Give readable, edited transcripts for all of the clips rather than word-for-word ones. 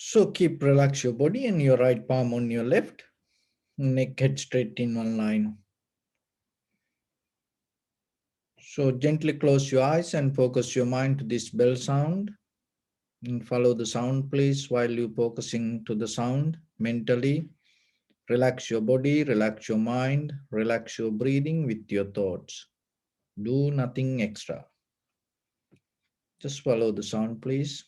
So keep relax your body and your right palm on your left, neck head straight in one line. So gently close your eyes and focus your mind to this bell sound. And follow the sound, please, while you focusing to the sound mentally. Relax your body, relax your mind, relax your breathing with your thoughts. Do nothing extra. Just follow the sound, please.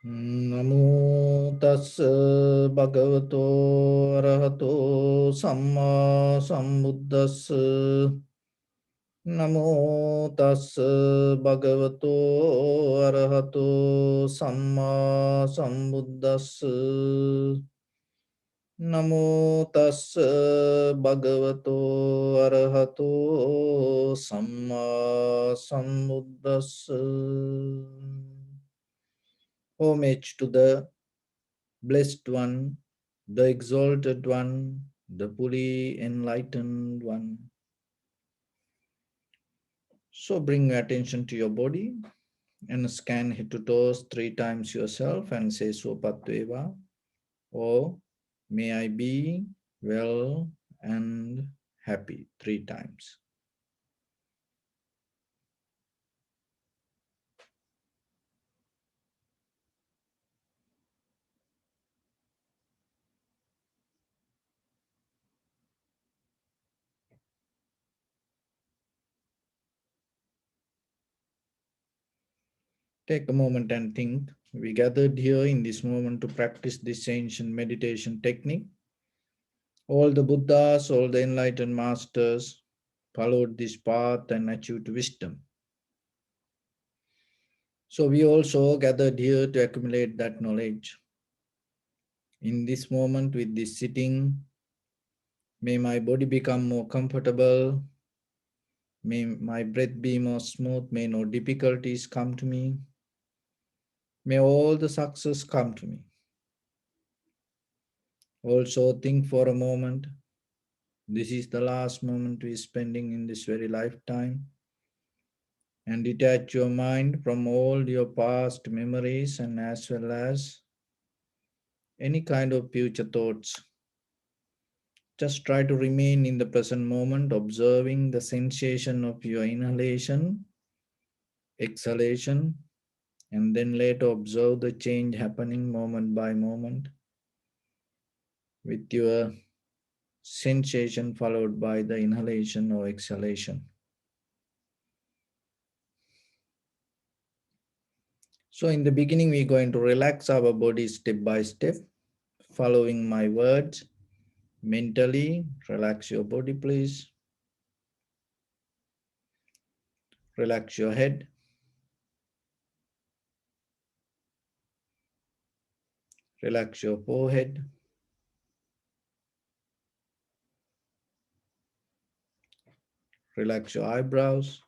Namo tassa bhagavato arahato samma sambuddhassa. Namo tassa bhagavato arahato samma sambuddhassa. Namo tassa bhagavato arahato samma sambuddhassa. Homage to the Blessed One, the Exalted One, the fully enlightened One. So bring your attention to your body and scan head to toes 3 times yourself and say Sopatveva, or may I be well and happy 3 times. Take a moment and think. We gathered here in this moment to practice this ancient meditation technique. All the Buddhas, all the enlightened masters followed this path and achieved wisdom. So we also gathered here to accumulate that knowledge. In this moment with this sitting, may my body become more comfortable. May my breath be more smooth. May no difficulties come to me. May all the success come to me. Also think for a moment. This is the last moment we are spending in this very lifetime. And detach your mind from all your past memories and as well as any kind of future thoughts. Just try to remain in the present moment, observing the sensation of your inhalation, exhalation, and then later observe the change happening moment by moment with your sensation followed by the inhalation or exhalation. So in the beginning, we're going to relax our body step by step, following my words. Mentally, relax your body, please. Relax your head. Relax your forehead. Relax your eyebrows.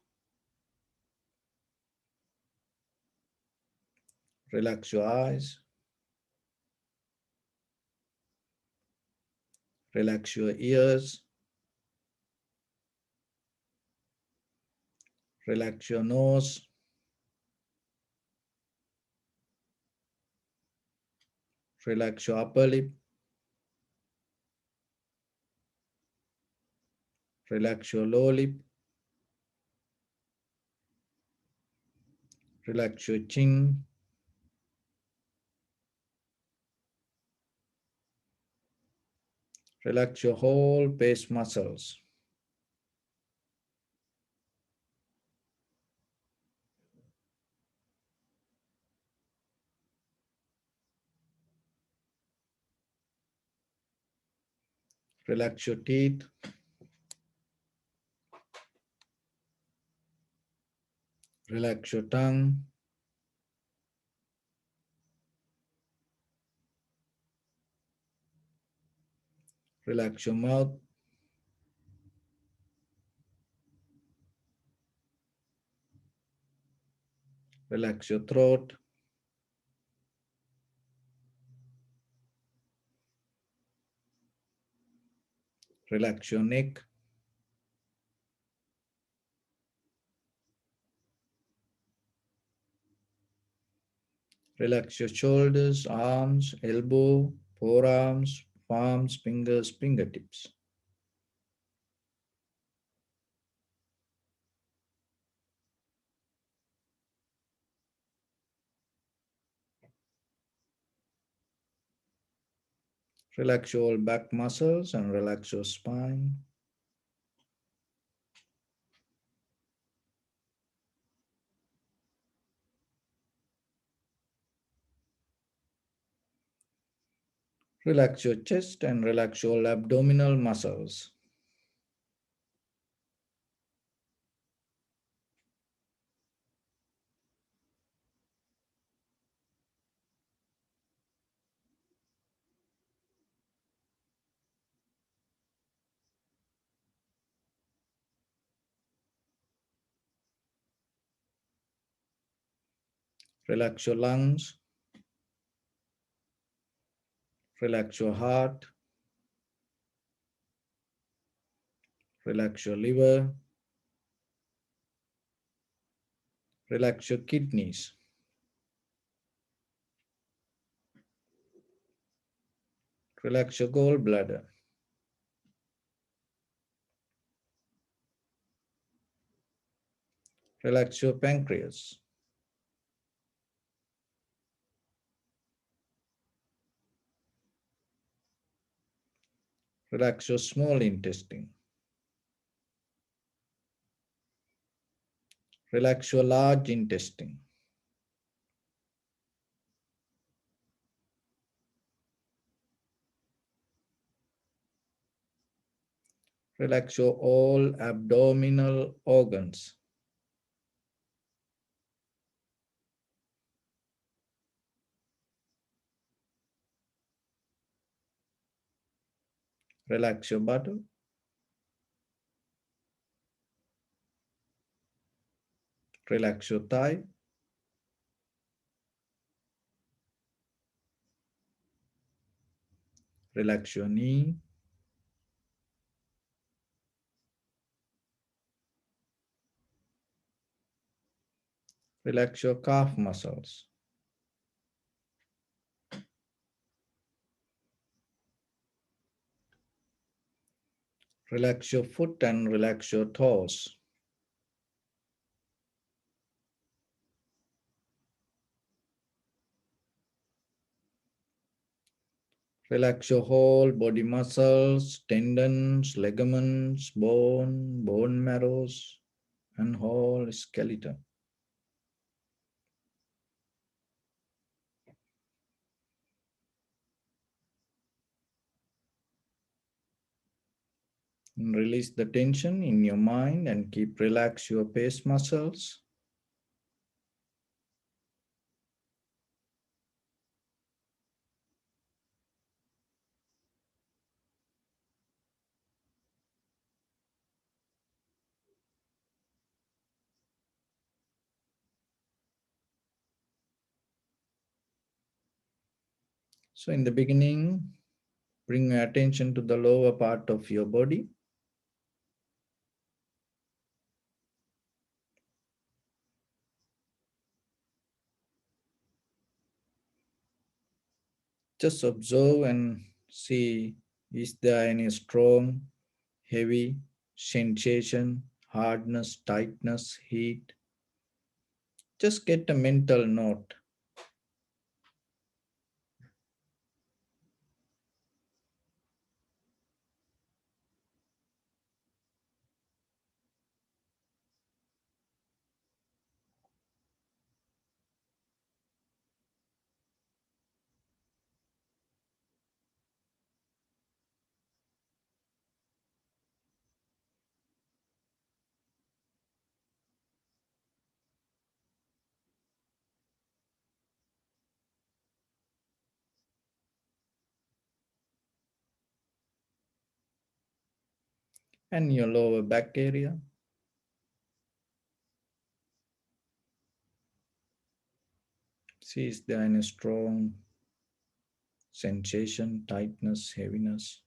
Relax your eyes. Relax your ears. Relax your nose. Relax your upper lip. Relax your lower lip. Relax your chin. Relax your whole face muscles. Relax your teeth. Relax your tongue. Relax your mouth. Relax your throat. Relax your neck. Relax your shoulders, arms, elbow, forearms, palms, fingers, fingertips. Relax your back muscles and relax your spine. Relax your chest and relax your abdominal muscles. Relax your lungs. Relax your heart. Relax your liver. Relax your kidneys. Relax your gallbladder. Relax your pancreas. Relax your small intestine. Relax your large intestine. Relax your all abdominal organs. Relax your buttock. Relax your thigh. Relax your knee. Relax your calf muscles. Relax your foot and relax your toes. Relax your whole body muscles, tendons, ligaments, bone marrows, and whole skeleton. And release the tension in your mind and keep relax your face muscles. So in the beginning, bring your attention to the lower part of your body. Just observe and see, is there any strong, heavy sensation, hardness, tightness, heat? Just get a mental note. and your lower back area. See, is there any strong sensation, tightness, heaviness?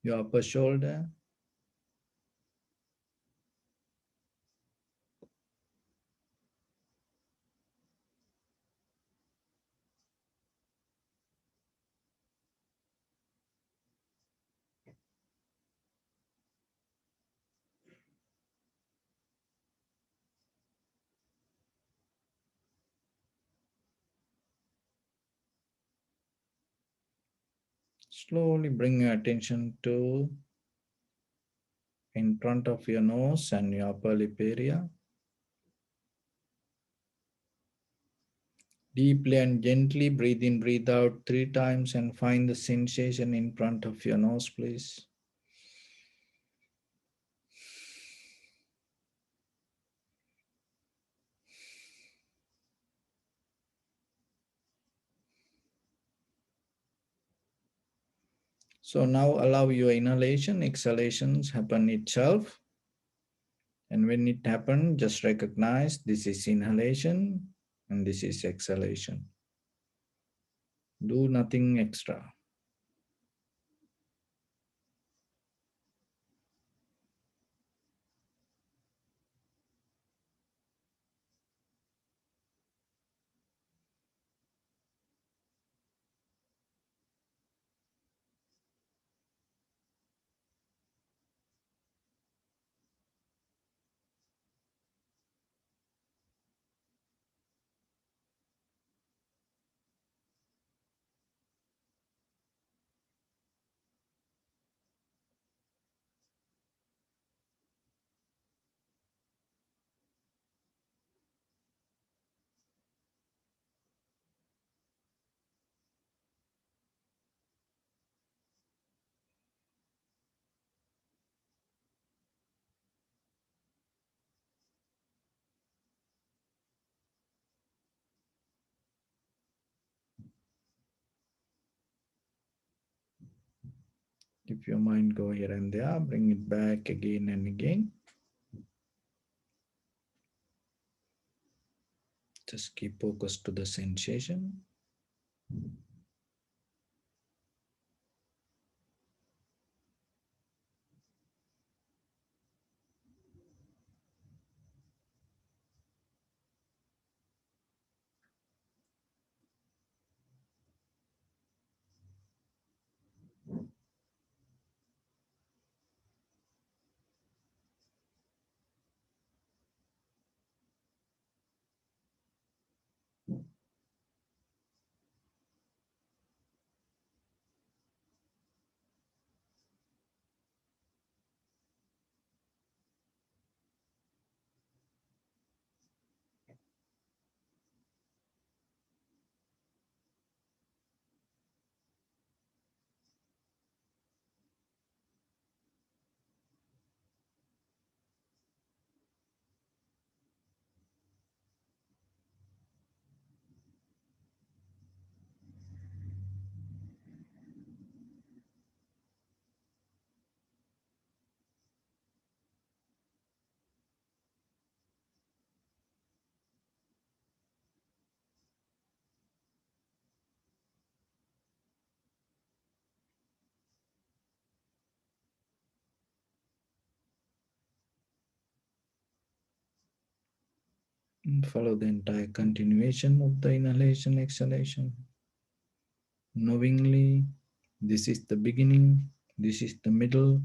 Your upper shoulder, slowly bring your attention to in front of your nose and your upper lip area. Deeply and gently breathe in, breathe out 3 times and find the sensation in front of your nose, please. So now allow your inhalation, exhalations happen itself. And when it happens, just recognize this is inhalation and this is exhalation. Do nothing extra. If your mind go here and there, bring it back again and again. Just keep focus to the sensation. And follow the entire continuation of the inhalation, exhalation. knowingly this is the beginning, this is the middle,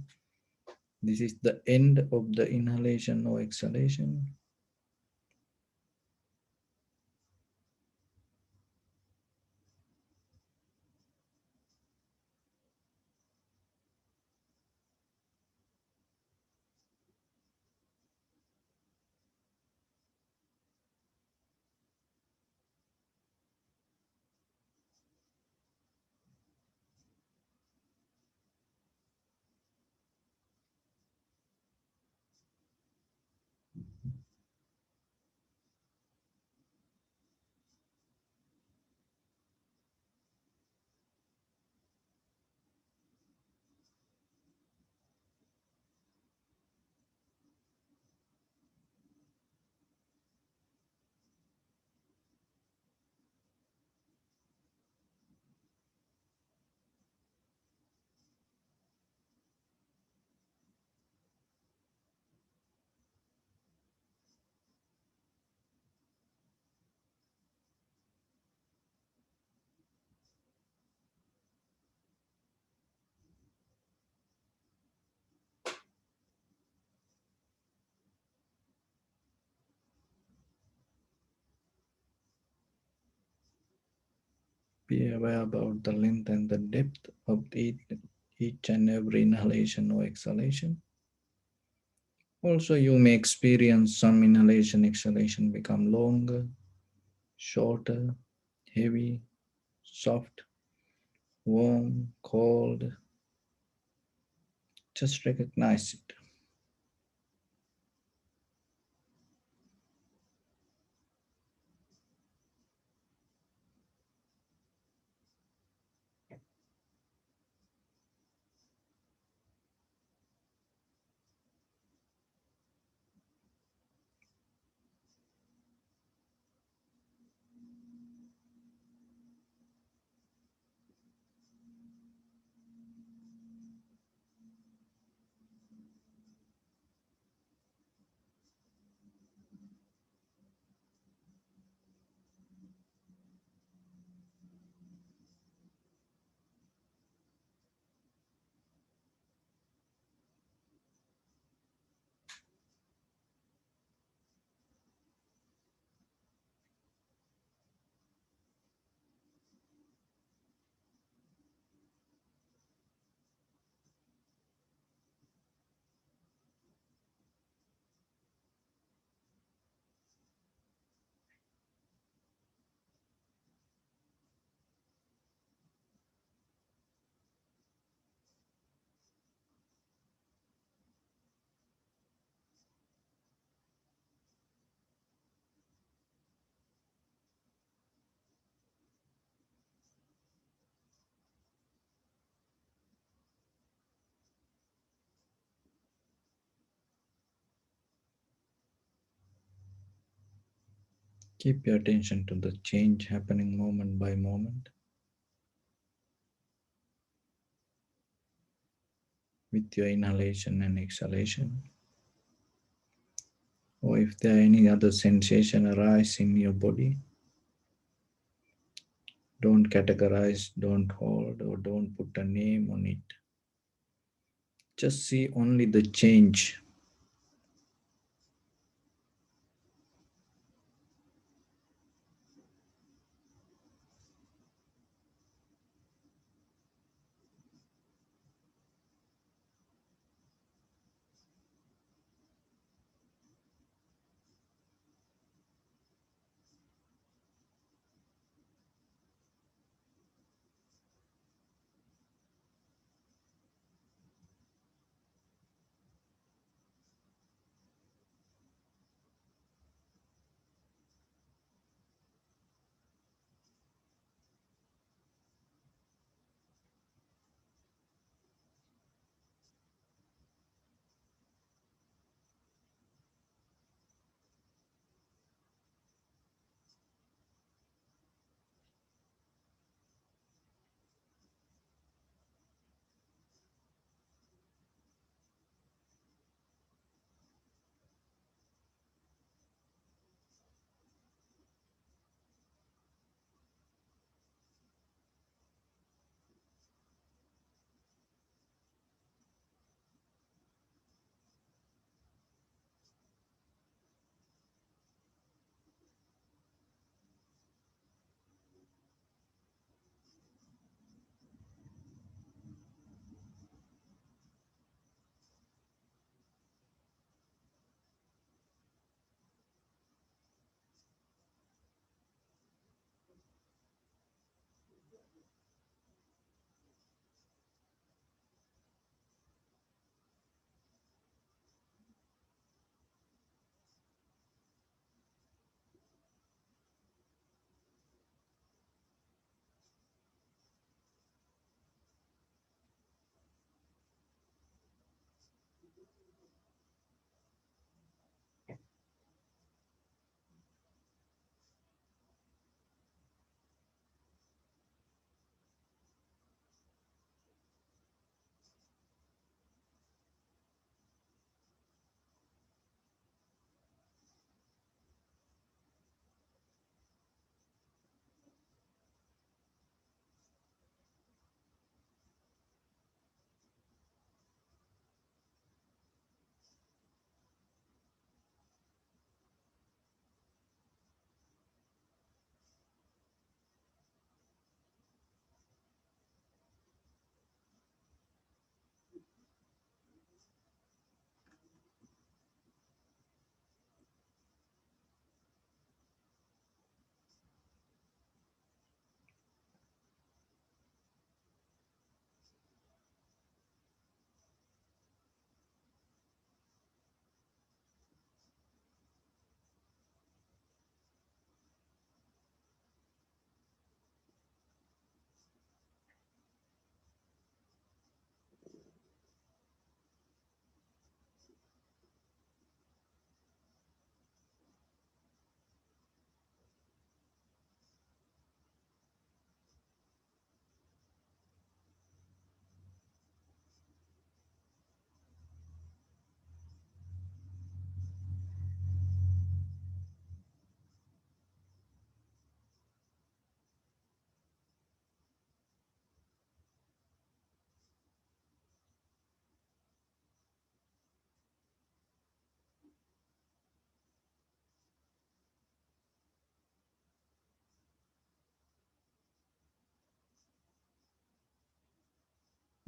this is the end of the inhalation or exhalation. Be aware about the length and the depth of each and every inhalation or exhalation. Also, you may experience some inhalation, exhalation become longer, shorter, heavy, soft, warm, cold. Just recognize it. Keep your attention to the change happening moment by moment with your inhalation and exhalation. Or if there are any other sensation arise in your body, don't categorize, don't hold, or don't put a name on it. Just see only the change.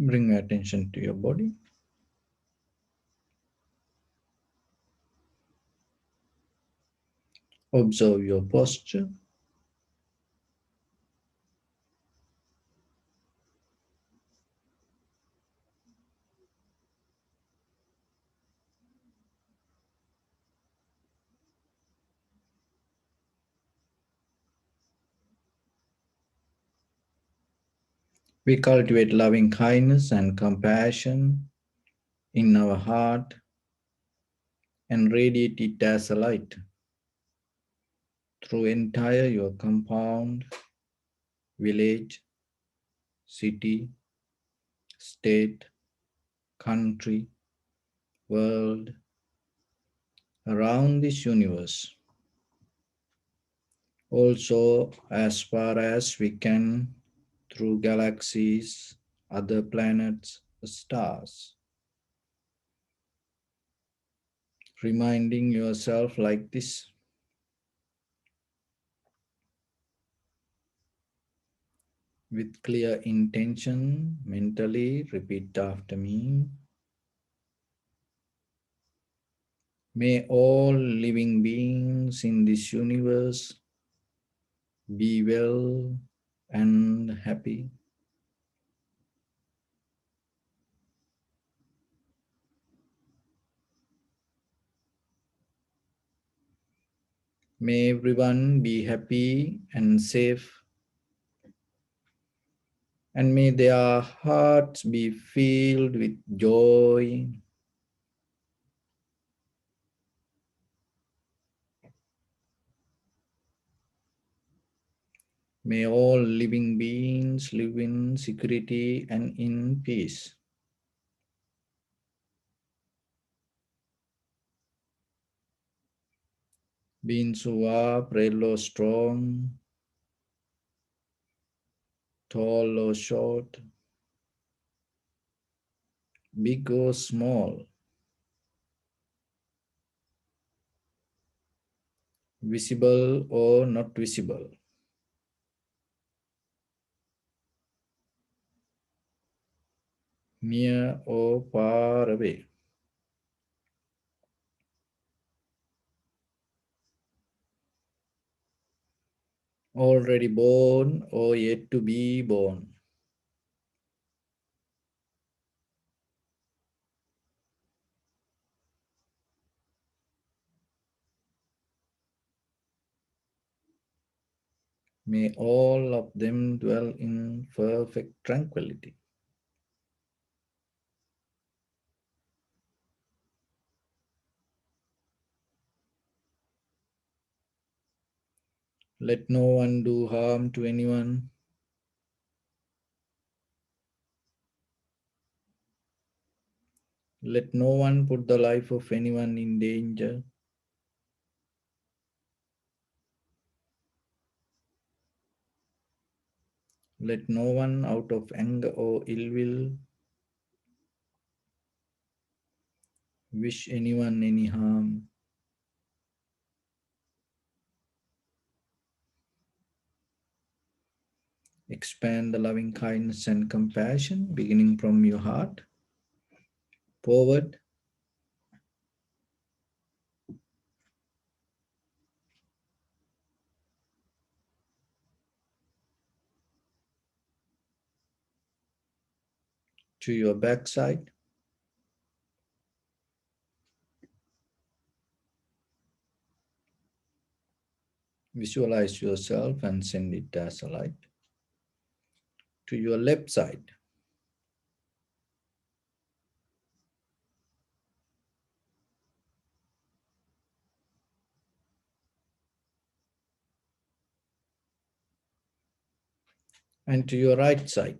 Bring your attention to your body. Observe your posture. We cultivate loving kindness and compassion in our heart and radiate it as a light through entire your compound, village, city, state, country, world, around this universe. Also, as far as we can, through galaxies, other planets, stars. Reminding yourself like this. With clear intention, mentally repeat after me. May all living beings in this universe be well and happy. May everyone be happy and safe, and may their hearts be filled with joy. May all living beings live in security and in peace. Beings who are frail or strong, tall or short, big or small, visible or not visible, near or far away, already born or yet to be born. May all of them dwell in perfect tranquility. Let no one do harm to anyone. Let no one put the life of anyone in danger. Let no one out of anger or ill will wish anyone any harm. Expand the loving kindness and compassion beginning from your heart forward to your backside. Visualize yourself and send it as a light to your left side. And to your right side.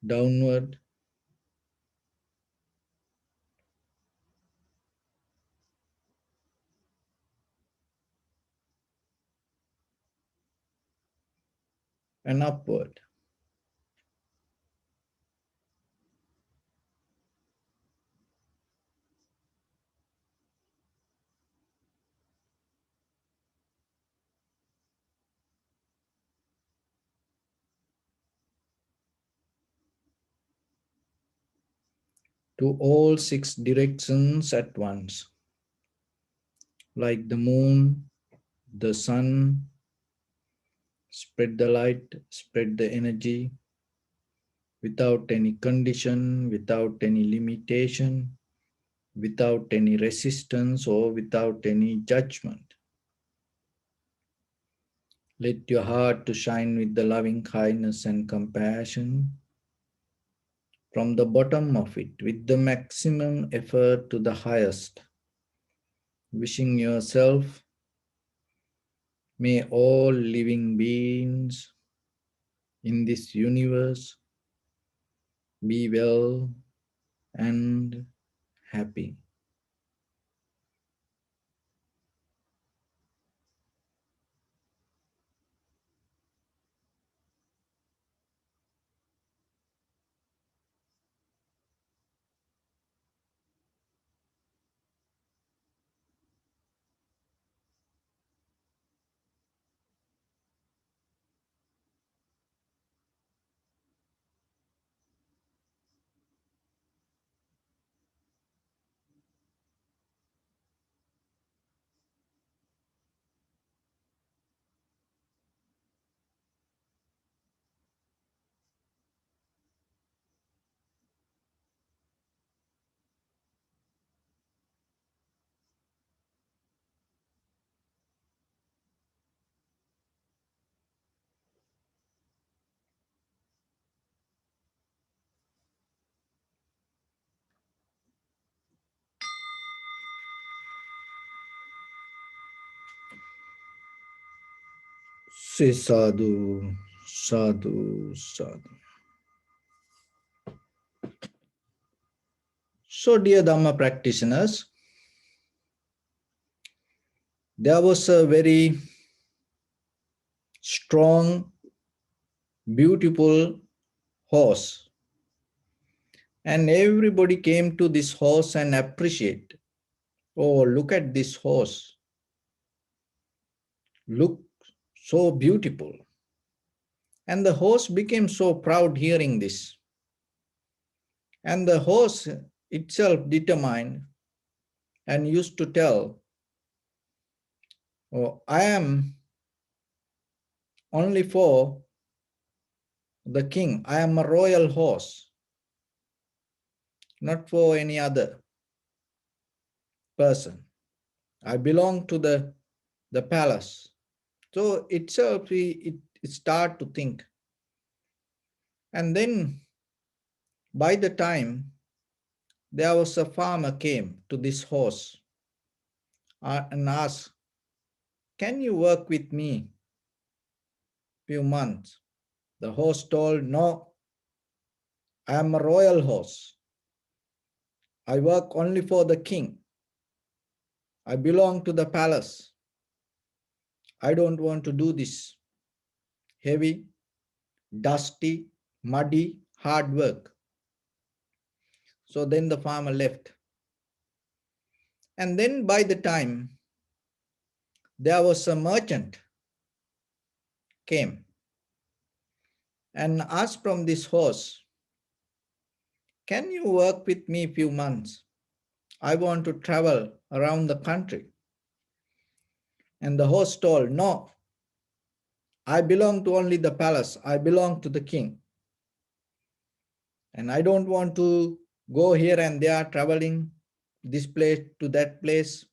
Downward and upward. to all 6 directions at once, like the moon, the sun. Spread the light, spread the energy without any condition, without any limitation, without any resistance, or without any judgment. Let your heart to shine with the loving kindness and compassion from the bottom of it, with the maximum effort to the highest. Wishing yourself, may all living beings in this universe be well and happy. Say sadhu, sadhu, sadhu. So, dear Dhamma practitioners, there was a very strong, beautiful horse, and everybody came to this horse and appreciate. Oh, look at this horse. Look so beautiful. And the horse became so proud hearing this. And the horse itself determined and used to tell, oh, I am only for the king. I am a royal horse, not for any other person. I belong to the palace. So itself, it start to think. And then by the time there was a farmer came to this horse and asked, can you work with me few months? The horse told, no, I am a royal horse. I work only for the king. I belong to the palace. I don't want to do this heavy, dusty, muddy, hard work. So then the farmer left. And then by the time there was a merchant came and asked from this horse, can you work with me a few months? I want to travel around the country. And the horse told, no, I belong to only the palace. I belong to the king. And I don't want to go here and there traveling this place to that place.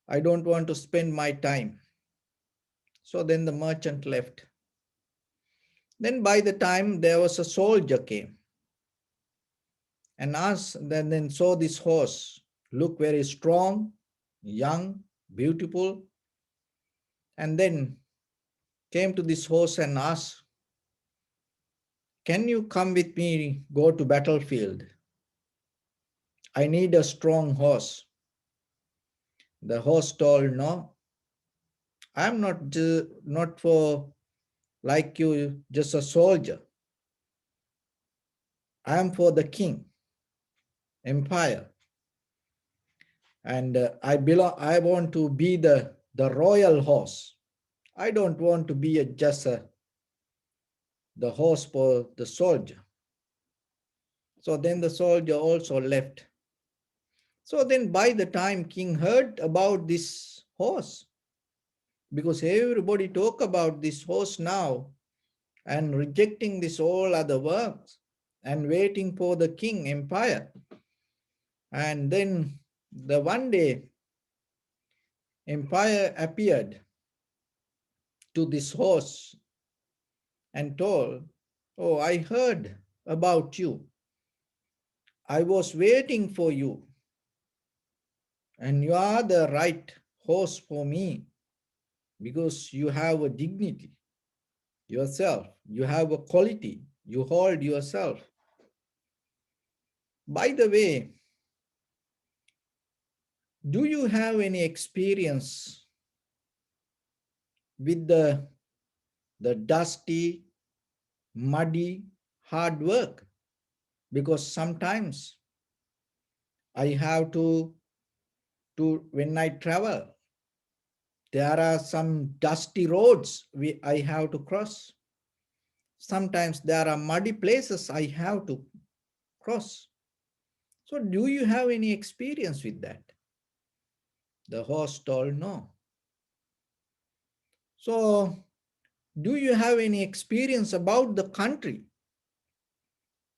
I don't want to spend my time. So then the merchant left. Then by the time there was a soldier came and asked, then saw this horse look very strong, young, beautiful, and then came to this horse and asked, can you come with me, go to battlefield? I need a strong horse. The horse told, no, I'm not for like you, just a soldier. I am for the king, empire. And I want to be the royal horse. I don't want to be the horse for the soldier. So then the soldier also left. So then by the time king heard about this horse, because everybody talk about this horse now and rejecting this all other works and waiting for the king empire. And then the one day empire appeared to this horse and told, "Oh, I heard about you. I was waiting for you, and you are the right horse for me because you have a dignity yourself, you have a quality, you hold yourself. By the way, do you have any experience with the dusty, muddy, hard work? Because sometimes I have to when I travel, there are some dusty roads I have to cross. Sometimes there are muddy places I have to cross. So do you have any experience with that? The host told no. So do you have any experience about the country?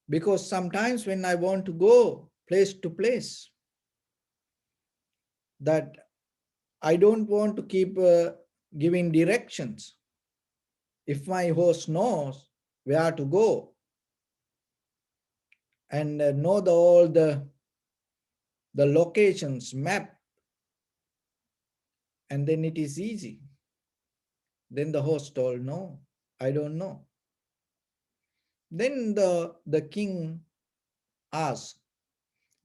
Because sometimes when I want to go place to place, that I don't want to keep giving directions. If my host knows where to go and know all the locations map, and then it is easy. Then the host told, no, I don't know. Then the king asked,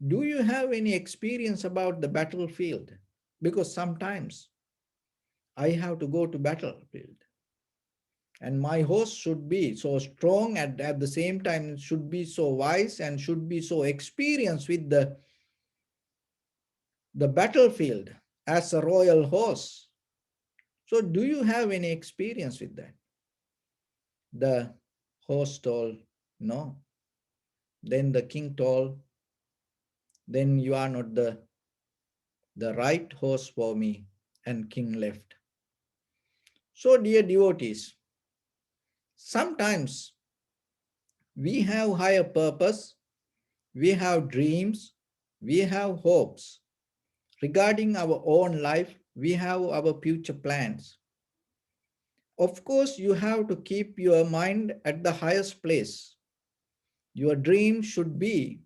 do you have any experience about the battlefield? Because sometimes I have to go to battlefield. And my host should be so strong and at the same time should be so wise and should be so experienced with the battlefield as a royal horse. So do you have any experience with that? The host told, no. Then the king told, then you are not the right horse for me. And king left. So dear devotees, sometimes we have higher purpose, we have dreams, we have hopes. Regarding our own life, we have our future plans. Of course, you have to keep your mind at the highest place. Your dream should be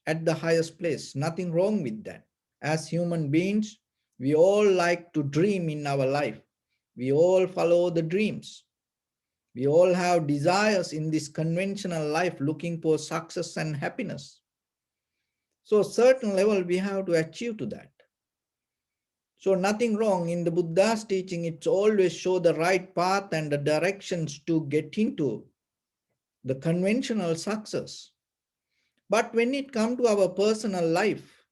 at the highest place. Nothing wrong with that. As human beings, we all like to dream in our life. We all follow the dreams. We all have desires in this conventional life looking for success and happiness. So certain level we have to achieve to that. So nothing wrong in the Buddha's teaching. It's always show the right path and the directions to get into the conventional success. But when it comes to our personal life,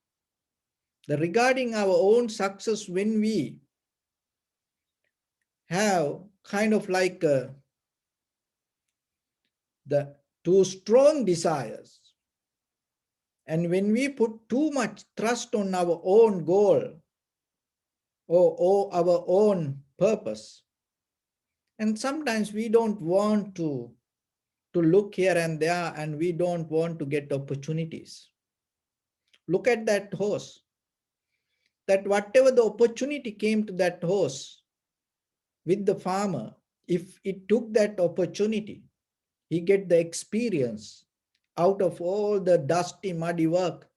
regarding our own success, when we have kind of like the too strong desires, and when we put too much trust on our own goal or our own purpose, and sometimes we don't want to look here and there and we don't want to get opportunities. Look at that horse, that whatever the opportunity came to that horse with the farmer, if it took that opportunity, he get the experience out of all the dusty, muddy work,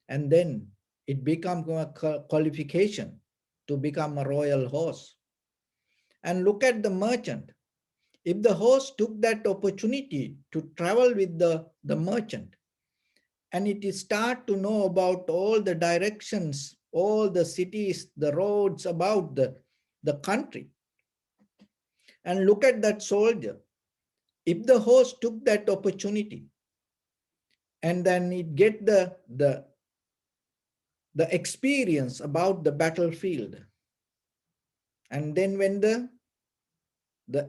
and then it becomes a qualification to become a royal horse. And look at the merchant. If the horse took that opportunity to travel with the merchant, and it is start to know about all the directions, all the cities, the roads about the country, and look at that soldier. If the horse took that opportunity and then it get the experience about the battlefield, and then when the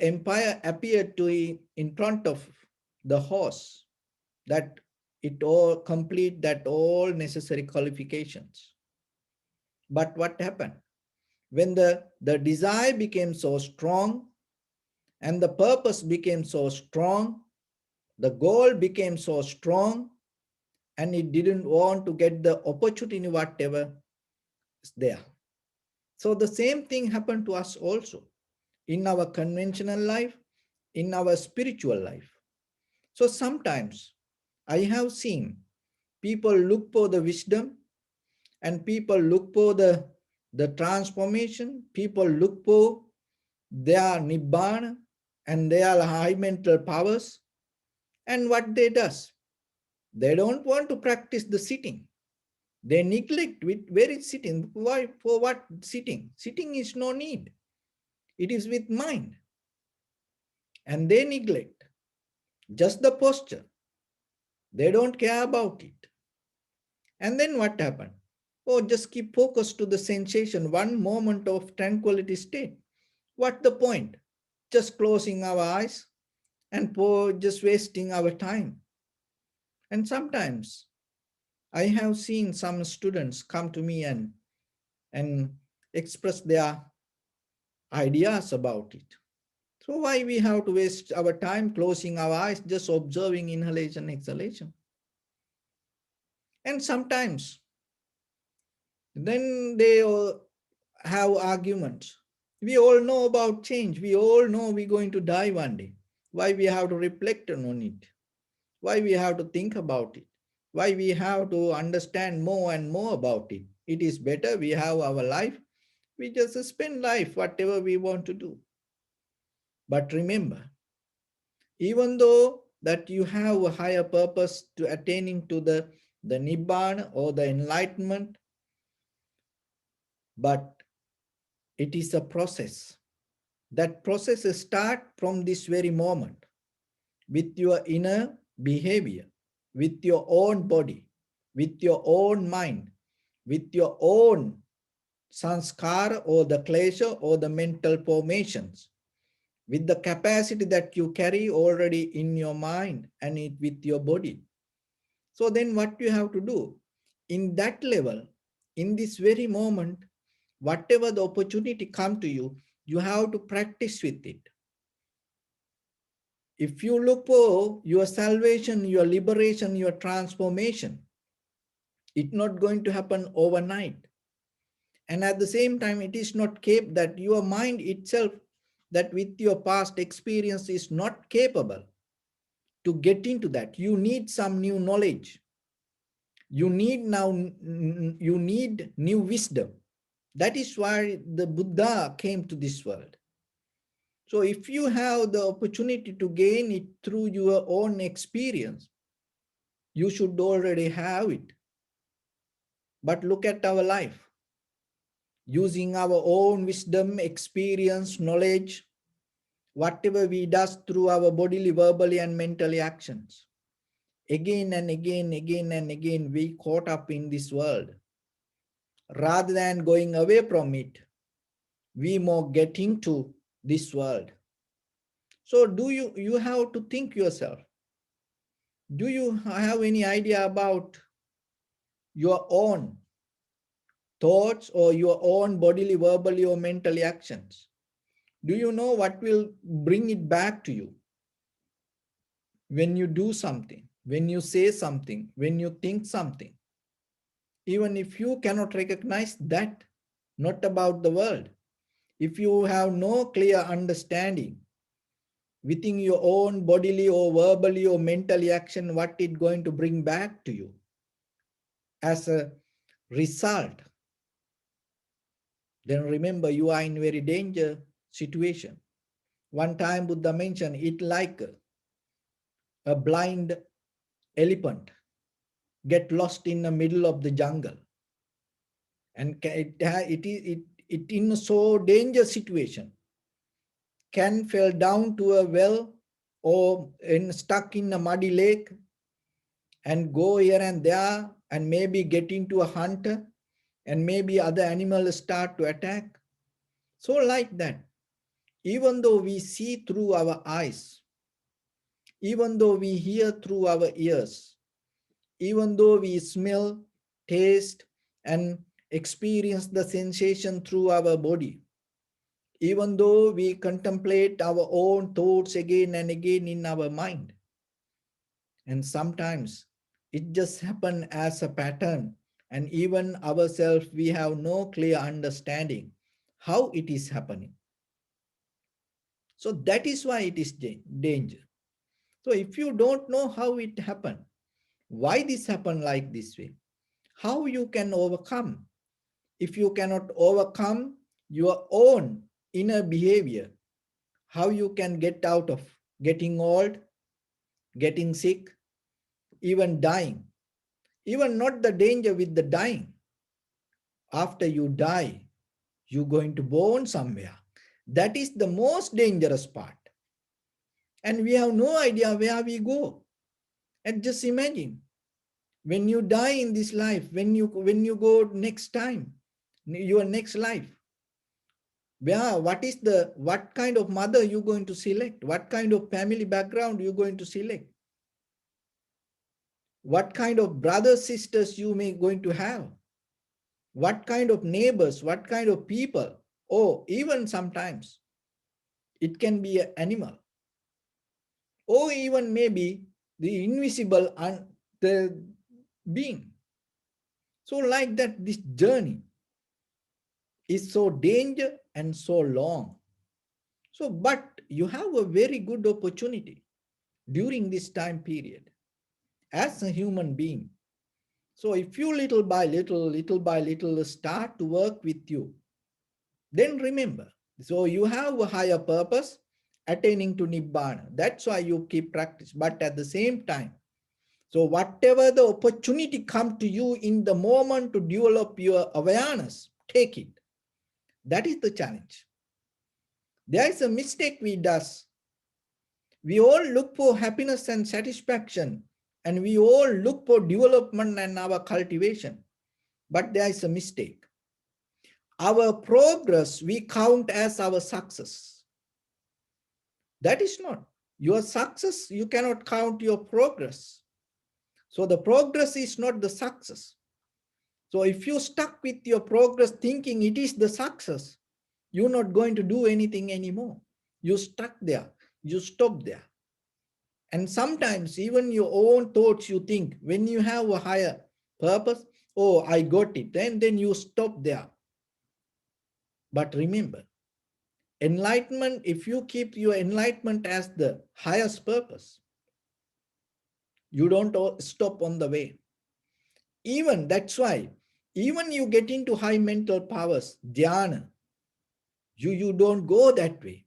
empire appeared to in front of the horse, that it all complete that all necessary qualifications. But what happened? When the desire became so strong and the purpose became so strong, the goal became so strong, and it didn't want to get the opportunity, whatever is there. So the same thing happened to us also in our conventional life, in our spiritual life. So sometimes I have seen people look for the wisdom, and people look for the transformation, people look for their nibbana and their high mental powers. And what they does, they don't want to practice the sitting. They neglect with where is sitting. Why? For what sitting? Sitting is no need. It is with mind. And they neglect just the posture. They don't care about it. And then what happened? Oh, just keep focus to the sensation, one moment of tranquility state. What the point? Just closing our eyes and just wasting our time. And sometimes I have seen some students come to me and express their ideas about it. So why we have to waste our time closing our eyes, just observing inhalation, exhalation? And sometimes then they have arguments. We all know about change. We all know we're going to die one day. Why we have to reflect on it? Why we have to think about it? Why we have to understand more and more about it? It is better we have our life. We just spend life whatever we want to do. But remember, even though that you have a higher purpose to attaining to the Nibbana or the enlightenment, but it is a process. That process starts from this very moment with your inner behavior, with your own body, with your own mind, with your own sanskara or the klesha or the mental formations, with the capacity that you carry already in your mind and with your body. So then what you have to do? In that level, in this very moment, whatever the opportunity come to you, you have to practice with it. If you look for your salvation, your liberation, your transformation, it's not going to happen overnight. And at the same time, it is not capable that your mind itself, that with your past experience is not capable to get into that. You need some new knowledge. You need new wisdom. That is why the Buddha came to this world. So if you have the opportunity to gain it through your own experience, you should already have it. But look at our life. Using our own wisdom, experience, knowledge, whatever we does through our bodily, verbally, and mentally actions. Again and again, again and again, we caught up in this world. Rather than going away from it, we more get into this world. So do you have to think yourself. Do you have any idea about your own thoughts or your own bodily, verbally, or mentally actions? Do you know what will bring it back to you? When you do something, when you say something, when you think something, even if you cannot recognize that, not about the world, if you have no clear understanding within your own bodily or verbally or mentally action, what it going to bring back to you as a result, then remember you are in very danger situation. One time Buddha mentioned it like a blind elephant get lost in the middle of the jungle, and it in a so dangerous situation can fall down to a well or stuck in a muddy lake and go here and there and maybe get into a hunter and maybe other animals start to attack. So like that, even though we see through our eyes, even though we hear through our ears, even though we smell, taste, and experience the sensation through our body, even though we contemplate our own thoughts again and again in our mind. And sometimes it just happens as a pattern, and even ourselves, we have no clear understanding how it is happening. So that is why it is danger. So if you don't know how it happened, why this happened like this way, how you can overcome, if you cannot overcome your own inner behavior, how you can get out of getting old, getting sick, even dying, even not the danger with the dying. After you die, you're going to burn somewhere. That is the most dangerous part. And we have no idea where we go. And just imagine, when you die in this life, when you go next time, your next life, where, what kind of mother you're going to select, what kind of family background you're going to select, what kind of brothers, sisters you may going to have, what kind of neighbors, what kind of people, or even sometimes it can be an animal, or even maybe the invisible and the being. So like that, this journey is so danger and so long. So, but you have a very good opportunity during this time period as a human being. So if you little by little start to work with you, then remember, so you have a higher purpose, attaining to Nibbana. That's why you keep practice. But at the same time, so whatever the opportunity come to you in the moment to develop your awareness, take it. That is the challenge. There is a mistake we does. We all look for happiness and satisfaction, and we all look for development and our cultivation. But there is a mistake. Our progress we count as our success. That is not. Your success, you cannot count your progress. So the progress is not the success. So if you stuck with your progress thinking it is the success, you're not going to do anything anymore. You stuck there. You stop there. And sometimes even your own thoughts you think, when you have a higher purpose, oh, I got it, and then you stop there. But remember, enlightenment, if you keep your enlightenment as the highest purpose, you don't stop on the way. Even that's why, even you get into high mental powers, dhyana, you don't go that way.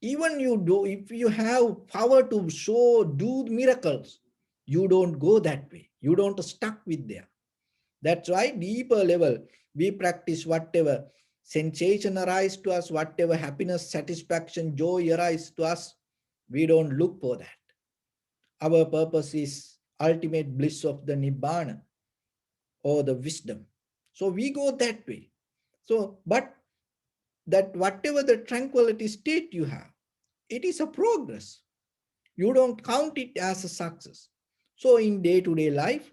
Even you do, if you have power to do miracles, you don't go that way. You don't stuck with there. That's why deeper level, we practice whatever sensation arise to us, whatever happiness, satisfaction, joy arise to us, we don't look for that. Our purpose is ultimate bliss of the Nibbana or the wisdom. So we go that way. So, but that whatever the tranquility state you have, it is a progress. You don't count it as a success. So in day-to-day life,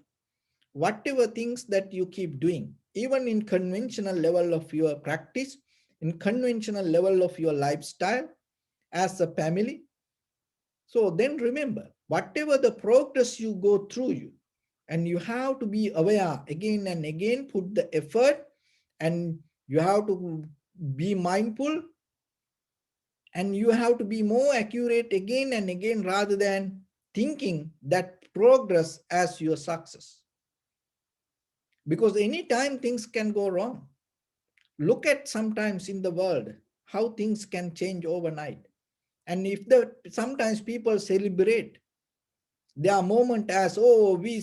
whatever things that you keep doing, even in conventional level of your practice, in conventional level of your lifestyle as a family, so then remember, whatever the progress you go through you, and you have to be aware again and again, put the effort, and you have to be mindful, and you have to be more accurate again and again rather than thinking that progress as your success. Because anytime things can go wrong. Look at sometimes in the world how things can change overnight. And if sometimes people celebrate their moment as, oh, we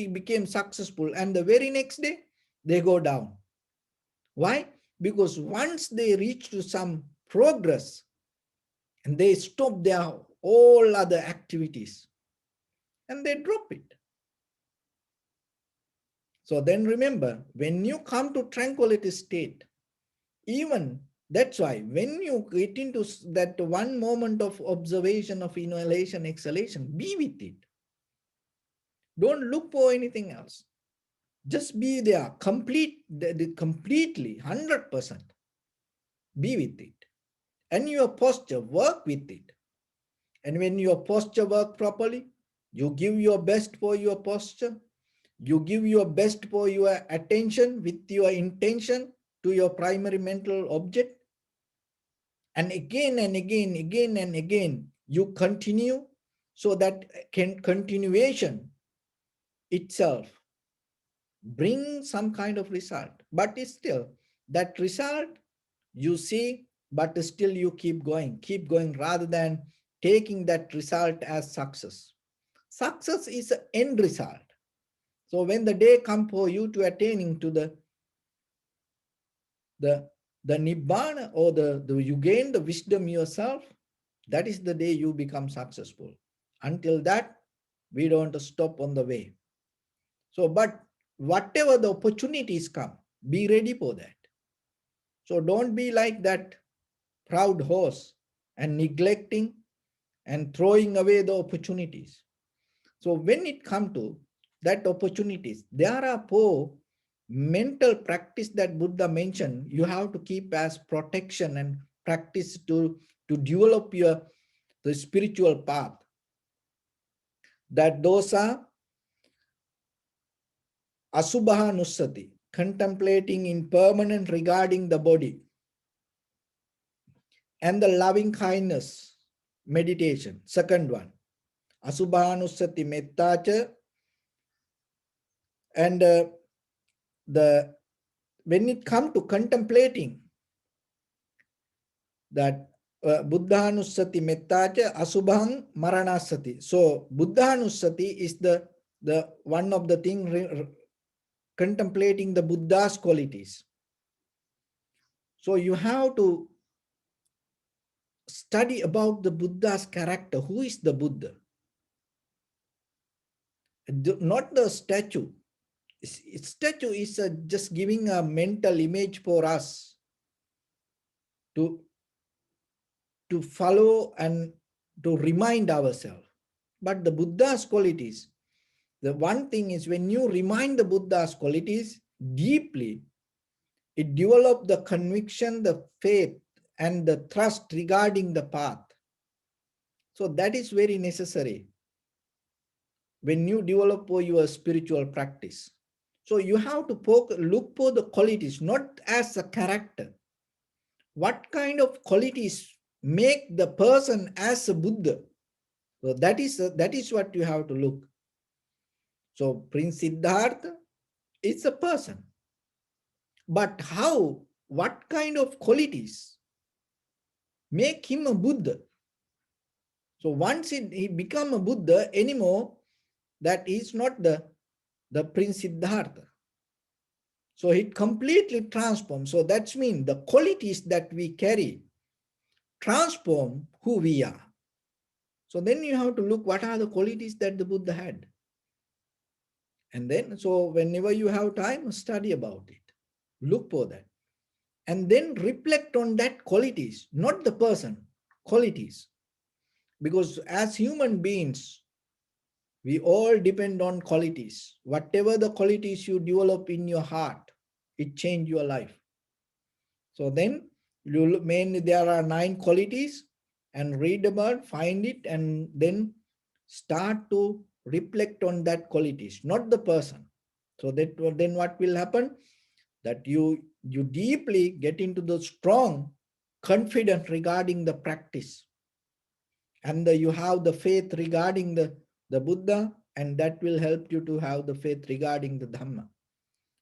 became successful, and the very next day they go down. Why? Because once they reach to some progress and they stop their all other activities and they drop it. So then remember, when you come to tranquility state, even that's why when you get into that one moment of observation of inhalation, exhalation, be with it. Don't look for anything else. Just be there, completely, 100%. Be with it. And your posture, work with it. And when your posture work properly, you give your best for your posture. You give your best for your attention with your intention to your primary mental object. And again and again, again and again, you continue, so that continuation itself bring some kind of result. But it's still that result you see, but still you keep going rather than taking that result as success. Success is an end result. So when the day comes for you to attaining to the nibbana, or you gain the wisdom yourself, that is the day you become successful. Until that, we don't stop on the way. So, but whatever the opportunities come, be ready for that. So don't be like that proud horse and neglecting and throwing away the opportunities. So when it comes to that opportunities, there are four mental practice that Buddha mentioned you have to keep as protection and practice to develop the spiritual path. That those are asubha nussati, contemplating impermanent regarding the body, and the loving kindness meditation. Second one, asubha nussati mettacha, and when it comes to contemplating that Buddhanussati mettacha asubhang maranasati. So Buddhanussati is the one of the thing contemplating the Buddha's qualities. So you have to study about the Buddha's character. Who is the Buddha? Not the statue. Statue is just giving a mental image for us to follow and to remind ourselves. But the Buddha's qualities, the one thing is, when you remind the Buddha's qualities deeply, it develops the conviction, the faith, and the trust regarding the path. So that is very necessary when you develop your spiritual practice. So you have to look for the qualities, not as a character. What kind of qualities make the person as a Buddha? So that is what you have to look. So Prince Siddhartha is a person. But what kind of qualities make him a Buddha? So once he become a Buddha anymore, that is not the Prince Siddhartha. So it completely transforms. So that's mean the qualities that we carry transform who we are. So then you have to look what are the qualities that the Buddha had. And then, so whenever you have time, study about it. Look for that. And then reflect on that qualities, not the person, qualities. Because as human beings, we all depend on qualities. Whatever the qualities you develop in your heart, it change your life. So then, mainly there are 9 qualities, and read about, find it, and then start to reflect on that qualities, not the person. So that then what will happen? That you deeply get into the strong confidence regarding the practice, and you have the faith regarding the Buddha, and that will help you to have the faith regarding the Dhamma,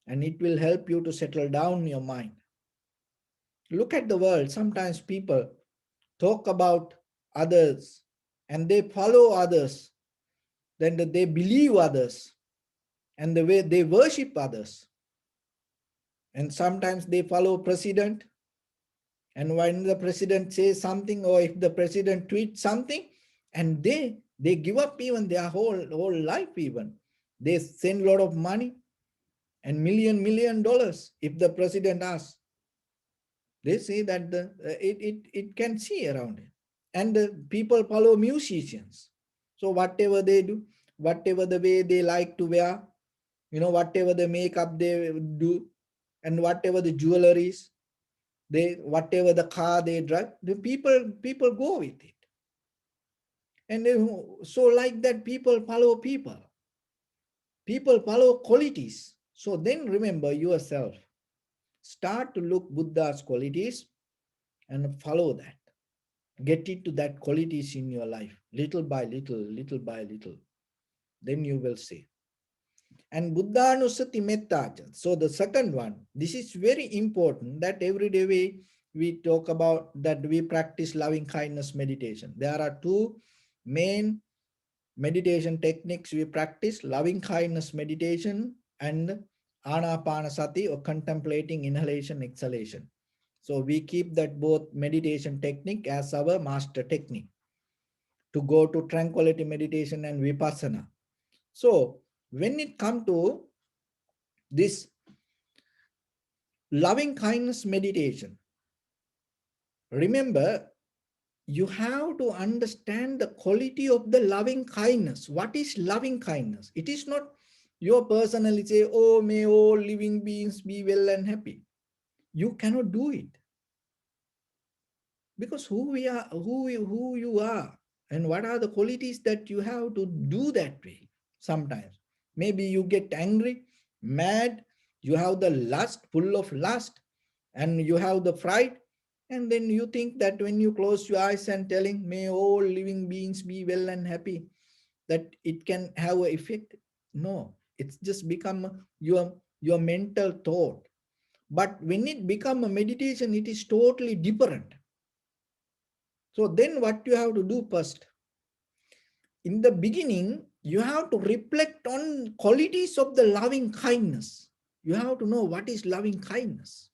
and it will help you to settle down your mind. Look at the world. Sometimes people talk about others and they follow others, then they believe others, and the way they worship others. And sometimes they follow president, and when the president says something, or if the president tweets something, and they give up even their whole life. Even they send a lot of money and million dollars if the president asks. They say that it can see around it. And the people follow musicians. So whatever they do, whatever the way they like to wear, whatever the makeup they do, and whatever the jewelries, whatever the car they drive, the people go with it. And so like that, people follow people. People follow qualities. So then remember yourself. Start to look Buddha's qualities and follow that. Get into that qualities in your life, little by little, little by little. Then you will see. And Buddha Nusati Metta. So the second one, this is very important that every day we talk about that we practice loving kindness meditation. There are two main meditation techniques we practice: loving kindness meditation and anapanasati, or contemplating inhalation exhalation. So we keep that both meditation technique as our master technique to go to tranquility meditation and vipassana. So when it comes to this loving kindness meditation, remember, you have to understand the quality of the loving kindness. What is loving kindness? It is not your personally say, oh, may all living beings be well and happy. You cannot do it. Because who you are, and what are the qualities that you have to do that way. Sometimes maybe you get angry, mad, you have the lust, full of lust, and you have the fright, and then you think that when you close your eyes and telling may all living beings be well and happy, that it can have an effect. No, it's just become your mental thought. But when it become a meditation, it is totally different. So then what you have to do first, in the beginning, you have to reflect on qualities of the loving kindness. You have to know what is loving kindness.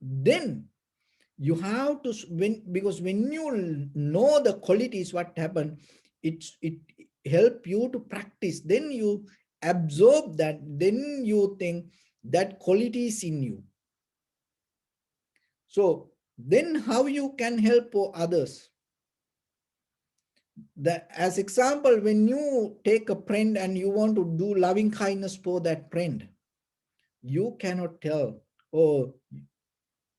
Then you have to, because when you know the qualities, what happened, it help you to practice. Then you absorb that, then you think that quality is in you. So then how you can help others? As example, when you take a friend and you want to do loving kindness for that friend, you cannot tell, oh,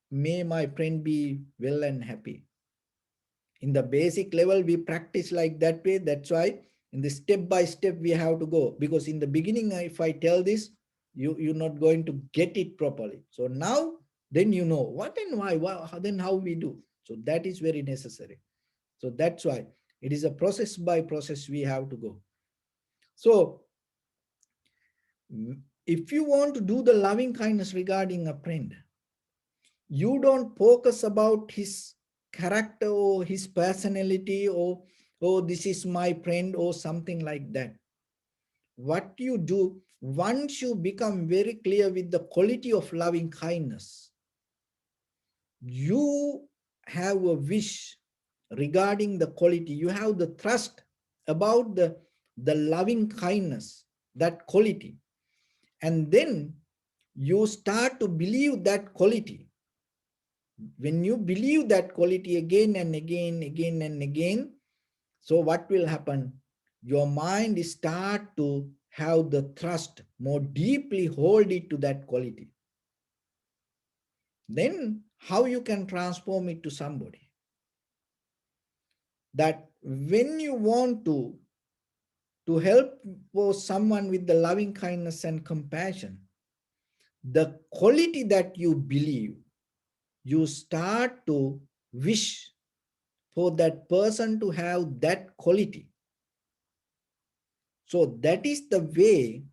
may my friend be well and happy. In the basic level, we practice like that way. That's why in the step by step we have to go, because in the beginning, if I tell this, you're not going to get it properly. So now, then you know what and why, then how we do. So that is very necessary. So that's why it is a process by process we have to go. So if you want to do the loving kindness regarding a friend, you don't focus about his character or his personality, or oh, this is my friend or something like that. What you do, once you become very clear with the quality of loving kindness, you have a wish regarding the quality, you have the trust about the loving kindness, that quality. And then you start to believe that quality. When you believe that quality again and again, again and again, so what will happen? Your mind start to have the trust, more deeply hold it to that quality. Then how you can transform it to somebody? That when you want to help for someone with the loving kindness and compassion, the quality that you believe, you start to wish for that person to have that quality. So that is the way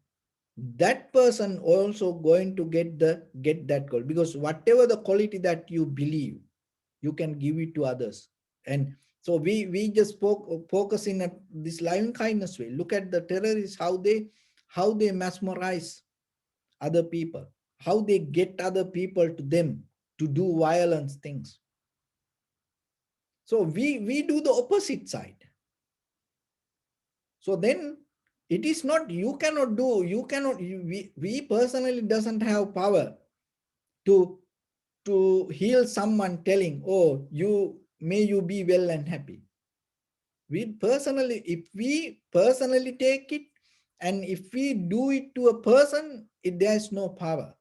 that person also going to get that quality, because whatever the quality that you believe, you can give it to others. And so we just focus in this loving kindness way. Look at the terrorists, how they mesmerize other people, how they get other people to them to do violence things. So we do the opposite side. So then it is not, you cannot do, we personally doesn't have power to heal someone telling, oh, may you be well and happy. if we personally take it, and if we do it to a person, there is no power.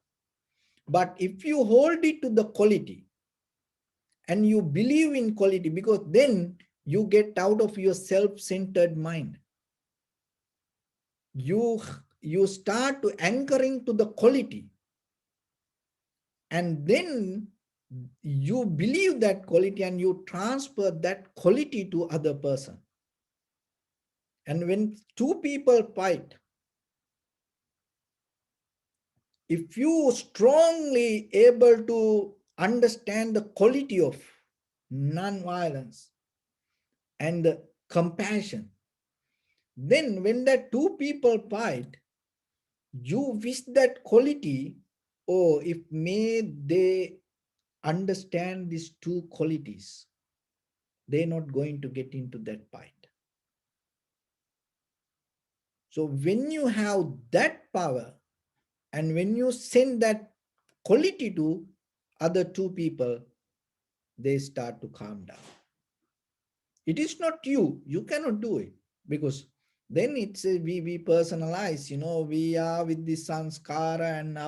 But if you hold it to the quality and you believe in quality, because then you get out of your self-centered mind. You, you start to anchoring to the quality, and then you believe that quality and you transfer that quality to other person. And when two people fight, if you strongly able to understand the quality of non-violence and the compassion, then when that two people fight, you wish that quality, oh, if may they understand these two qualities, they're not going to get into that fight. So when you have that power, and when you send that quality to other two people, they start to calm down. It is not you. You cannot do it, because then it's we personalize. We are with this sanskara and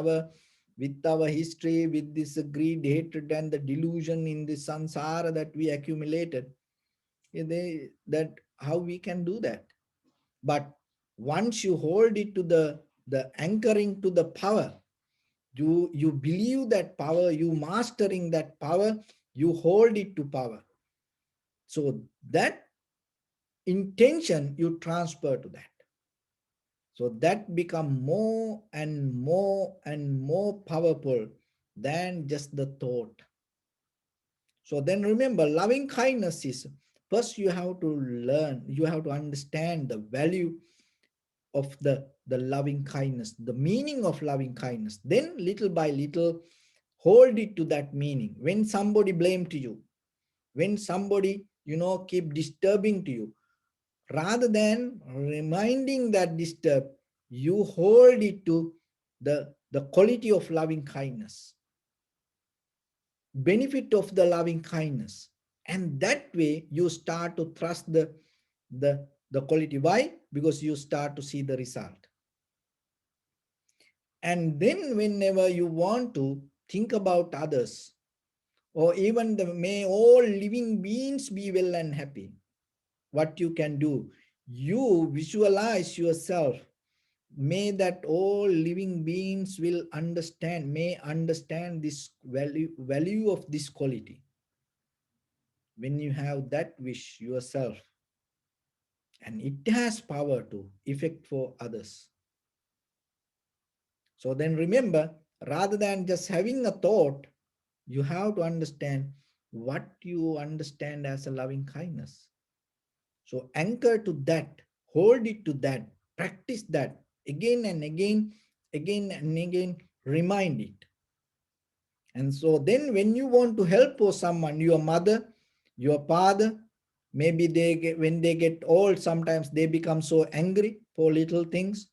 with our history, with this greed, hatred, and the delusion in the samsara that we accumulated. That how we can do that? But once you hold it to the anchoring to the power, you believe that power, you mastering that power, you hold it to power. So that intention you transfer to that. So that become more and more and more powerful than just the thought. So then remember, loving kindness is, first you have to learn, you have to understand the value of the loving kindness, the meaning of loving kindness. Then little by little, hold it to that meaning. When somebody blame to you, when somebody, keep disturbing to you, rather than reminding that disturb, you hold it to the quality of loving kindness, benefit of the loving kindness. And that way you start to trust the quality. Why? Because you start to see the result. And then whenever you want to think about others, or even may all living beings be well and happy, what you can do, you visualize yourself, may that all living beings will understand, may understand this value of this quality. When you have that wish yourself, and it has power to effect for others. So then remember, rather than just having a thought, you have to understand what you understand as a loving kindness. So anchor to that, hold it to that, practice that again and again, again and again, remind it. And so then when you want to help for someone, your mother, your father, maybe when they get old, sometimes they become so angry for little things.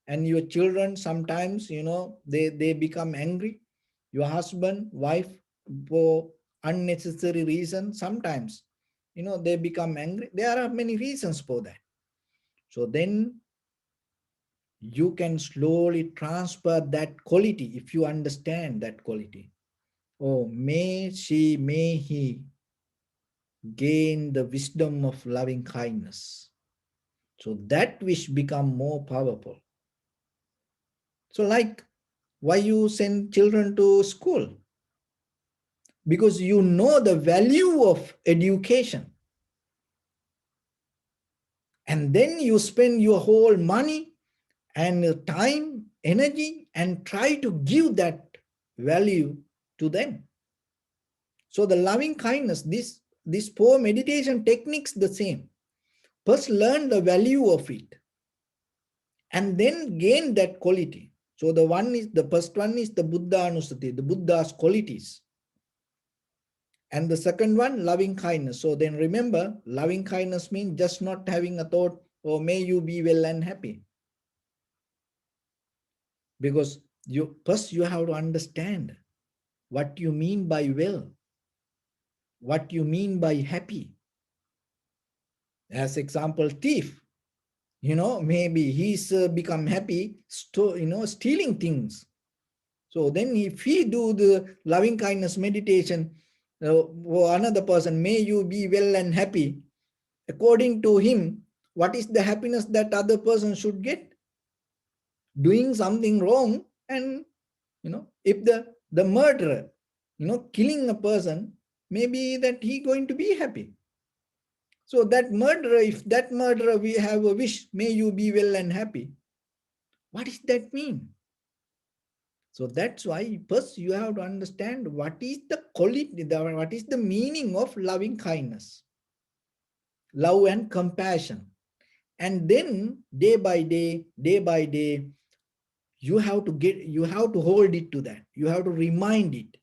And your children, sometimes, they become angry. Your husband, wife, for unnecessary reasons, sometimes, they become angry. There are many reasons for that. So then you can slowly transfer that quality if you understand that quality. Oh, may she, may he gain the wisdom of loving kindness. So that wish become more powerful. So like, why you send children to school? Because you know the value of education. And then you spend your whole money and time, energy, and try to give that value to them. So the loving kindness, these four meditation techniques, the same. First learn the value of it, and then gain that quality. So the first one is the Buddha Anusati, the Buddha's qualities. And the second one, loving kindness. So then remember, loving kindness means just not having a thought, oh, may you be well and happy. Because first you have to understand what you mean by well, what you mean by happy. As example, thief, maybe he's become happy, stealing things. So then if he do the loving kindness meditation for another person, may you be well and happy, according to him, what is the happiness that other person should get? Doing something wrong. And if the murderer, killing a person, maybe that he going to be happy. So that murderer, if that murderer we have a wish, may you be well and happy, what does that mean? So that's why first you have to understand what is the quality, what is the meaning of loving kindness, love and compassion. And then day by day, you have to hold it to that. You have to remind it.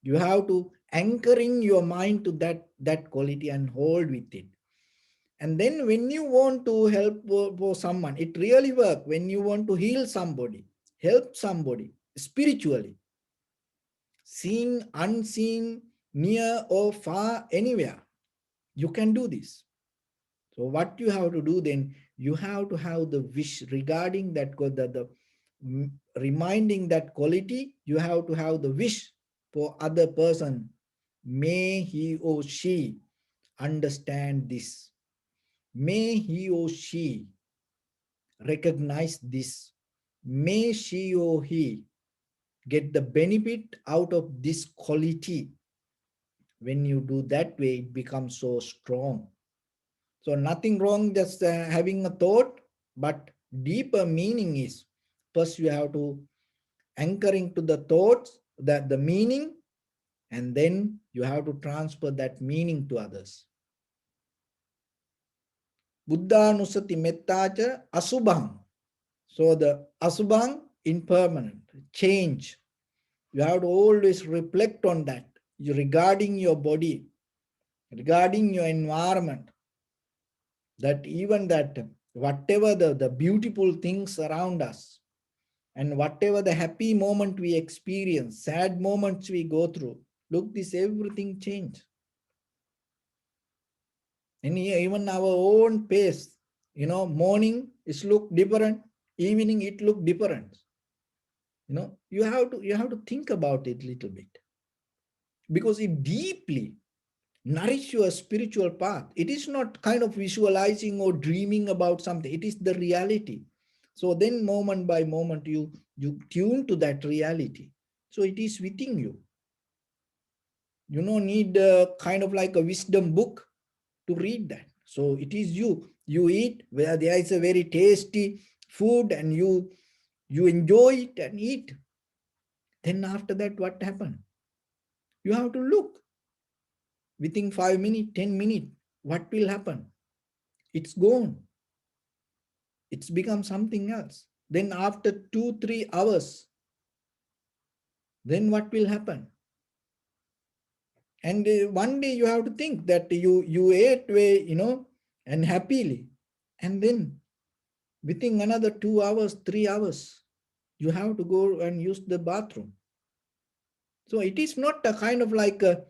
You have to anchoring your mind to that quality and hold with it. And then when you want to help for someone, it really works. When you want to heal somebody, help somebody spiritually, seen, unseen, near or far, anywhere, you can do this. So what you have to do then, you have to have the wish regarding that, reminding that quality, you have to have the wish for other person. May he or she understand this. May he or she recognize this. May she or he get the benefit out of this quality. When you do that way, it becomes so strong. So nothing wrong just having a thought, but deeper meaning is, first you have to anchoring to the thoughts, that the meaning, and then you have to transfer that meaning to others. Buddhanusati mettacha asubhang. So the asubhang, impermanent, change. You have to always reflect on that regarding your body, regarding your environment, that even that whatever the beautiful things around us, and whatever the happy moment we experience, sad moments we go through, look, this everything change. And even our own pace, morning is look different, evening it look different. You have to think about it a little bit, because it deeply nourish your spiritual path. It is not kind of visualizing or dreaming about something. It is the reality. So then moment by moment, you tune to that reality. So it is within you. You don't need kind of like a wisdom book to read that. So it is you. You eat where there is a very tasty food and you enjoy it and eat. Then after that, what happened? You have to look within 5 minutes, 10 minutes, what will happen? It's gone. It's become something else. Then after 2-3 hours, then what will happen? And one day you have to think that you ate way, and happily. And then within another 2 hours, 3 hours, you have to go and use the bathroom. So it is not a kind of like a,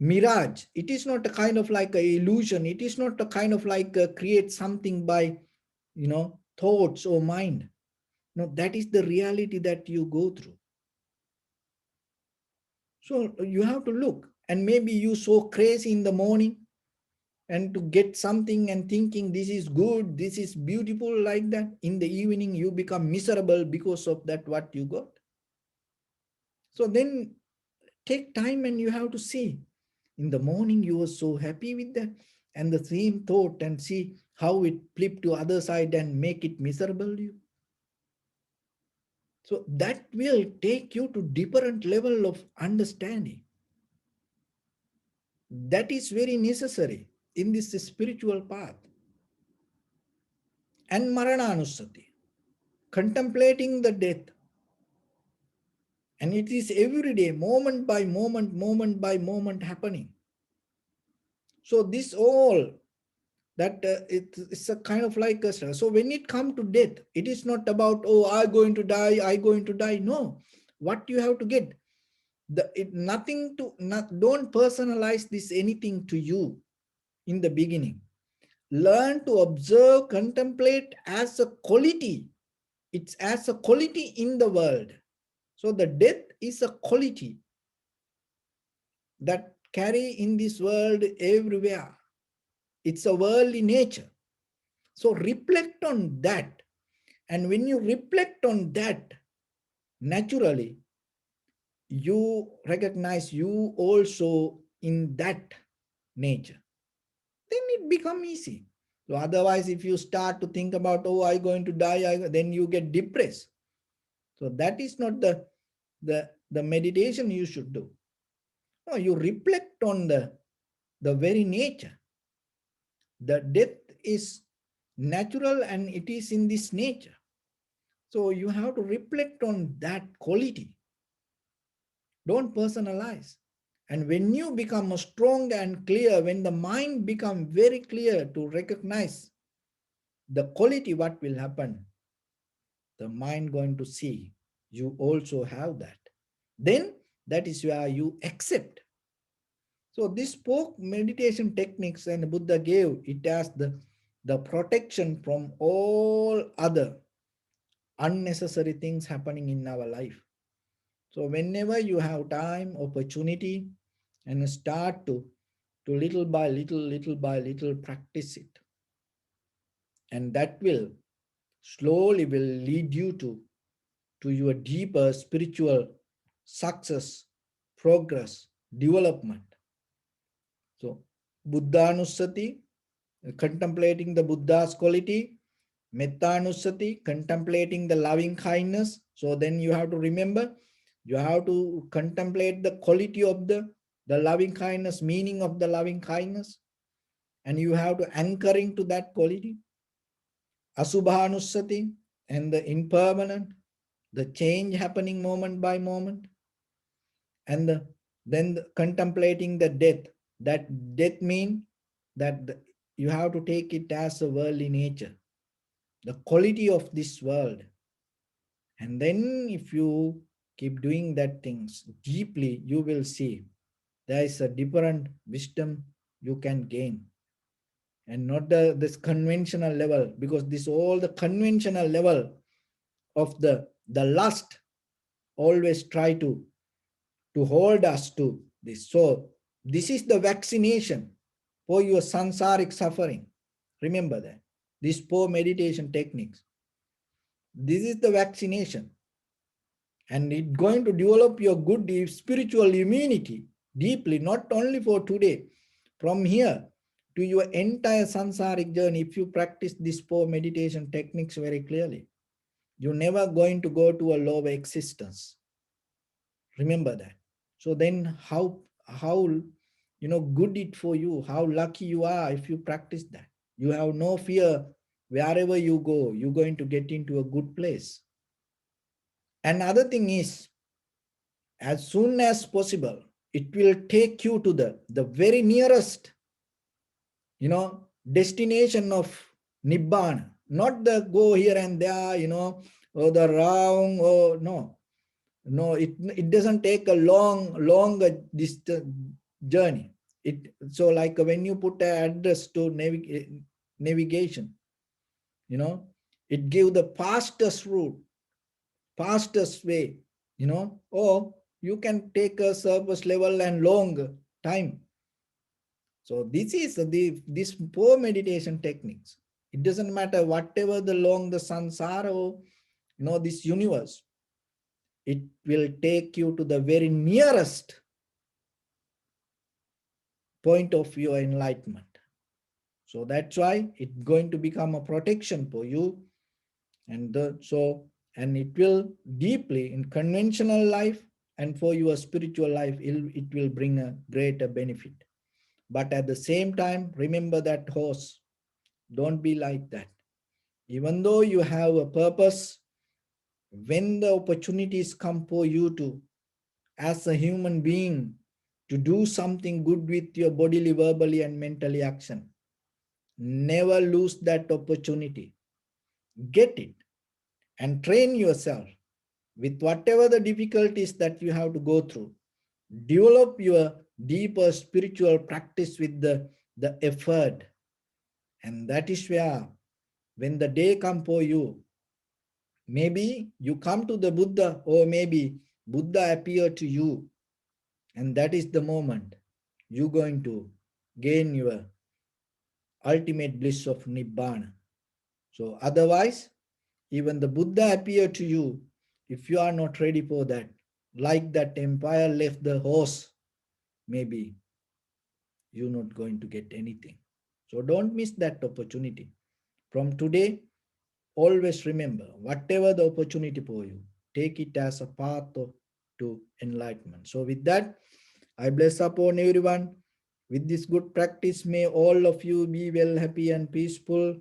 mirage. It is not a kind of like a illusion. It is not a kind of like create something by, thoughts or mind. No, that is the reality that you go through. So you have to look, and maybe you so crazy in the morning and to get something and thinking this is good, this is beautiful like that. In the evening, you become miserable because of that, what you got. So then take time and you have to see. In the morning, you were so happy with that and the same thought, and see how it flip to other side and make it miserable you. So that will take you to different level of understanding. That is very necessary in this spiritual path. And Marananusati, contemplating the death. And it is every day, moment by moment happening. So this all, that it's a kind of like a, so when it comes to death, it is not about, oh, I'm going to die. No, what you have to get, nothing to, don't personalize this anything to you. in the beginning. Learn to observe, contemplate as a quality. It's as a quality in the world. So the death is a quality that carry in this world everywhere. It's a worldly nature. So reflect on that. And when you reflect on that, naturally, you recognize you also in that nature. Then it become easy. So otherwise, if you start to think about, oh, I'm going to die, then you get depressed. So that is not the meditation you should do. No, you reflect on the very nature. The death is natural and it is in this nature. So you have to reflect on that quality. Don't personalize. And when you become strong and clear, when the mind becomes very clear to recognize the quality, what will happen? The mind going to see you also have that. Then that is where you accept. So this spoke meditation techniques and Buddha gave it as the protection from all other unnecessary things happening in our life. So whenever you have time, opportunity, and start to little by little practice it. And that will slowly will lead you to your deeper spiritual success, progress, development. So Buddhanusati, contemplating the Buddha's quality, Mettanusati, contemplating the loving kindness. So then you have to remember, you have to contemplate the quality of the loving kindness, meaning of the loving kindness, and you have to anchoring to that quality. Asubhanusati, and the impermanent, the change happening moment by moment, and then contemplating the death. That death means that you have to take it as a worldly nature, the quality of this world. And then if you keep doing that things deeply, you will see there is a different wisdom you can gain. And not this conventional level, because this all the conventional level of the lust always try to hold us to this. So this is the vaccination for your sansaric suffering. Remember that. These 4 meditation techniques. This is the vaccination. And it's going to develop your good spiritual immunity deeply, not only for today. From here to your entire sansaric journey, if you practice these 4 meditation techniques very clearly, you're never going to go to a lower existence. Remember that. So then how good it for you, how lucky you are if you practice that. You have no fear. Wherever you go, you're going to get into a good place. Another thing is, as soon as possible, it will take you to the very nearest, destination of Nibbana. Not the go here and there, or the wrong, or no. No, it doesn't take a long distance journey. So like when you put an address to navigation, it gives the fastest route, fastest way, or you can take a surface level and long time. So this is this 4 meditation techniques. It doesn't matter whatever the long the sansara or this universe. It will take you to the very nearest point of your enlightenment. So that's why it's going to become a protection for you. And it will deeply in conventional life and for your spiritual life, it will bring a greater benefit. But at the same time, remember that horse. Don't be like that. Even though you have a purpose, when the opportunities come for you to, as a human being, to do something good with your bodily, verbally, and mentally action, never lose that opportunity. Get it and train yourself with whatever the difficulties that you have to go through. Develop your deeper spiritual practice with the the effort. And that is where, when the day come for you, maybe you come to the Buddha, or maybe Buddha appear to you, and that is the moment you're going to gain your ultimate bliss of Nibbana. So otherwise, even the Buddha appear to you, if you are not ready for that, like that empire left the horse, maybe you're not going to get anything. So don't miss that opportunity. From today, always remember, whatever the opportunity for you, take it as a path to enlightenment. So with that, I bless upon everyone. With this good practice, may all of you be well, happy and peaceful.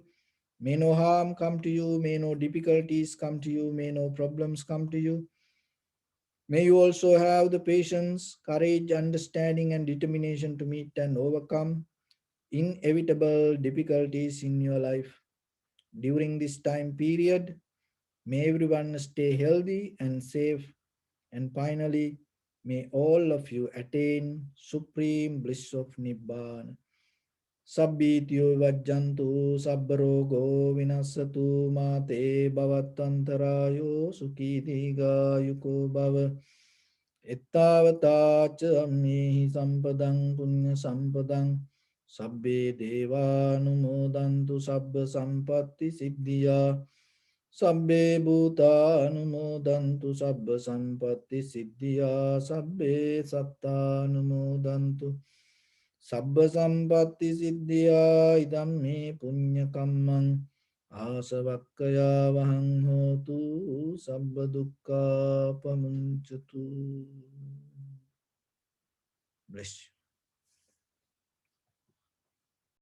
May no harm come to you, may no difficulties come to you, may no problems come to you. May you also have the patience, courage, understanding, and determination to meet and overcome inevitable difficulties in your life. During this time period, may everyone stay healthy and safe. And finally, may all of you attain supreme bliss of Nibbana. Sabbityo vajjantu sabbarogo vinasatu mate bhavatantarayo sukitiga yuko bhava ettavatacha ammehi sampadang punya sampadang sabbe devanumodantu sabba sampatti siddhya sabbe bhutanumodantu sabba sampatti siddhya sabbe sattanumodantu Sabba sampatti siddhya idam me punya kammang asavakkaya vahang hotu sabba dukkha pamunchatu. Bless you.